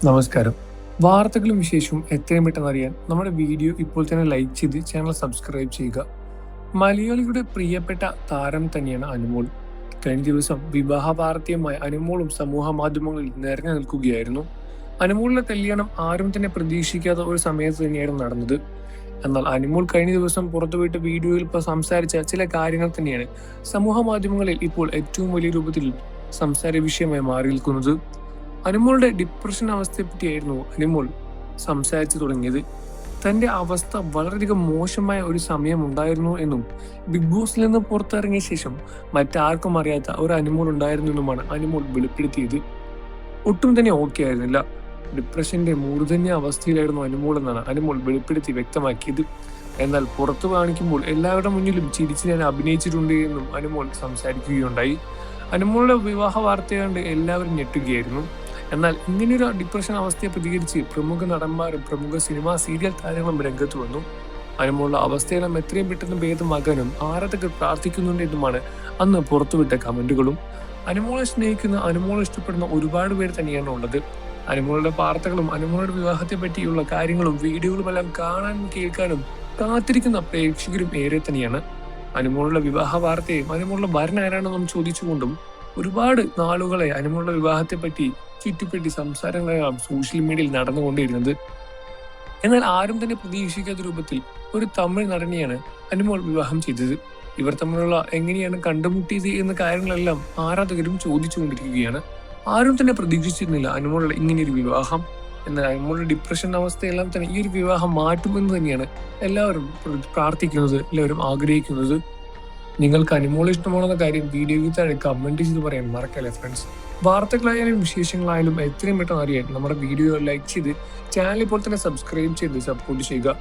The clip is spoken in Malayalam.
നമസ്കാരം. വാർത്തകളും വിശേഷവും എത്രയും പെട്ടെന്ന് അറിയാൻ നമ്മുടെ വീഡിയോ ഇപ്പോൾ തന്നെ ലൈക്ക് ചെയ്ത് ചാനൽ സബ്സ്ക്രൈബ് ചെയ്യുക. മലയാളിയുടെ പ്രിയപ്പെട്ട താരം തന്നെയാണ് അനുമോൾ. കഴിഞ്ഞ ദിവസം വിവാഹ വാർത്തയുമായി അനുമോളും സമൂഹ മാധ്യമങ്ങളിൽ നിറഞ്ഞു നിൽക്കുകയായിരുന്നു. അനുമോളിന്റെ കല്യാണം ആരും തന്നെ പ്രതീക്ഷിക്കാത്ത ഒരു സമയത്ത് തന്നെയായിരുന്നു നടന്നത്. എന്നാൽ അനുമോൾ കഴിഞ്ഞ ദിവസം പുറത്തുവിട്ട വീഡിയോയിൽ ഇപ്പോൾ സംസാരിച്ച ചില കാര്യങ്ങൾ തന്നെയാണ് സമൂഹ മാധ്യമങ്ങളിൽ ഇപ്പോൾ ഏറ്റവും വലിയ രൂപത്തിൽ സംസാര വിഷയമായി മാറി നിൽക്കുന്നത്. അനുമോളുടെ ഡിപ്രഷൻ അവസ്ഥയെപ്പറ്റിയായിരുന്നു അനുമോൾ സംസാരിച്ചു തുടങ്ങിയത്. തന്റെ അവസ്ഥ വളരെയധികം മോശമായ ഒരു സമയം ഉണ്ടായിരുന്നു എന്നും ബിഗ് ബോസിൽ നിന്ന് പുറത്തിറങ്ങിയ ശേഷം മറ്റാർക്കും അറിയാത്ത ഒരു അനുമോൾ ഉണ്ടായിരുന്നു എന്നുമാണ് അനുമോൾ വെളിപ്പെടുത്തിയത്. ഒട്ടും തന്നെ ഓക്കെ ആയിരുന്നില്ല. ഡിപ്രഷന്റെ മൂർധന്യ അവസ്ഥയിലായിരുന്നു അനുമോൾ എന്നാണ് അനുമോൾ വെളിപ്പെടുത്തി വ്യക്തമാക്കിയത്. എന്നാൽ പുറത്തു കാണിക്കുമ്പോൾ എല്ലാവരുടെ മുന്നിലും ചിരിച്ച് ഞാൻ അഭിനയിച്ചിട്ടുണ്ട് എന്നും അനുമോൾ സംസാരിക്കുകയുണ്ടായി. അനുമോളുടെ വിവാഹ വാർത്ത കണ്ട് എല്ലാവരും ഞെട്ടുകയായിരുന്നു. എന്നാൽ ഇങ്ങനെയൊരു ഡിപ്രഷൻ അവസ്ഥയെ പ്രതികരിച്ച് പ്രമുഖ നടന്മാരും പ്രമുഖ സിനിമാ സീരിയൽ താരങ്ങളും രംഗത്ത് വന്നു. അനുമോളുടെ അവസ്ഥയെല്ലാം എത്രയും പെട്ടെന്ന് ഭേദമാകാനും ആരാധകർ പ്രാർത്ഥിക്കുന്നുണ്ട് എന്നുമാണ് അന്ന് പുറത്തുവിട്ട കമന്റുകളും. അനുമോളെ സ്നേഹിക്കുന്ന, അനുമോളെ ഇഷ്ടപ്പെടുന്ന ഒരുപാട് പേര് തന്നെയാണ് ഉള്ളത്. അനുമോളുടെ വാർത്തകളും അനുമോളുടെ വിവാഹത്തെ പറ്റിയുള്ള കാര്യങ്ങളും വീഡിയോകളും എല്ലാം കാണാനും കേൾക്കാനും കാത്തിരിക്കുന്ന പ്രേക്ഷകരും ഏറെ തന്നെയാണ്. അനുമോളുടെ വിവാഹ വാർത്തയും അനുമോളുടെ ഭരണം ആരാണെന്നും ചോദിച്ചുകൊണ്ടും ഒരുപാട് നാളുകളെ അനുമോളുടെ വിവാഹത്തെ പറ്റി ചുറ്റിപ്പറ്റി സംസാരങ്ങളെല്ലാം സോഷ്യൽ മീഡിയയിൽ നടന്നുകൊണ്ടിരുന്നത്. എന്നാൽ ആരും തന്നെ പ്രതീക്ഷിക്കാത്ത രൂപത്തിൽ ഒരു തമിഴ് നടനെയാണ് അനുമോൾ വിവാഹം ചെയ്തത്. ഇവർ തമ്മിലുള്ള എങ്ങനെയാണ് കണ്ടുമുട്ടിയത് എന്ന കാര്യങ്ങളെല്ലാം ആരാധകരും ചോദിച്ചുകൊണ്ടിരിക്കുകയാണ്. ആരും തന്നെ പ്രതീക്ഷിച്ചിരുന്നില്ല അനുമോളുടെ ഇങ്ങനെയൊരു വിവാഹം. എന്നാൽ അനുമോളുടെ ഡിപ്രഷൻ അവസ്ഥയെല്ലാം തന്നെ ഈ ഒരു വിവാഹം മാറ്റുമെന്ന് തന്നെയാണ് എല്ലാവരും പ്രാർത്ഥിക്കുന്നത്, എല്ലാവരും ആഗ്രഹിക്കുന്നത്. നിങ്ങൾക്ക് അനുമോളെ ഇഷ്ടമാണെന്ന കാര്യം വീഡിയോയ്ക്ക് താഴെ കമന്റ് ചെയ്ത് പറയാൻ മറക്കല്ലേ ഫ്രണ്ട്സ്. വാർത്തകളായാലും വിശേഷങ്ങളായാലും എത്രയും പെട്ടെന്ന് അറിയാൻ നമ്മുടെ വീഡിയോ ലൈക്ക് ചെയ്ത് ചാനൽ ഇപ്പോൾ തന്നെ സബ്സ്ക്രൈബ് ചെയ്ത് സപ്പോർട്ട് ചെയ്യുക.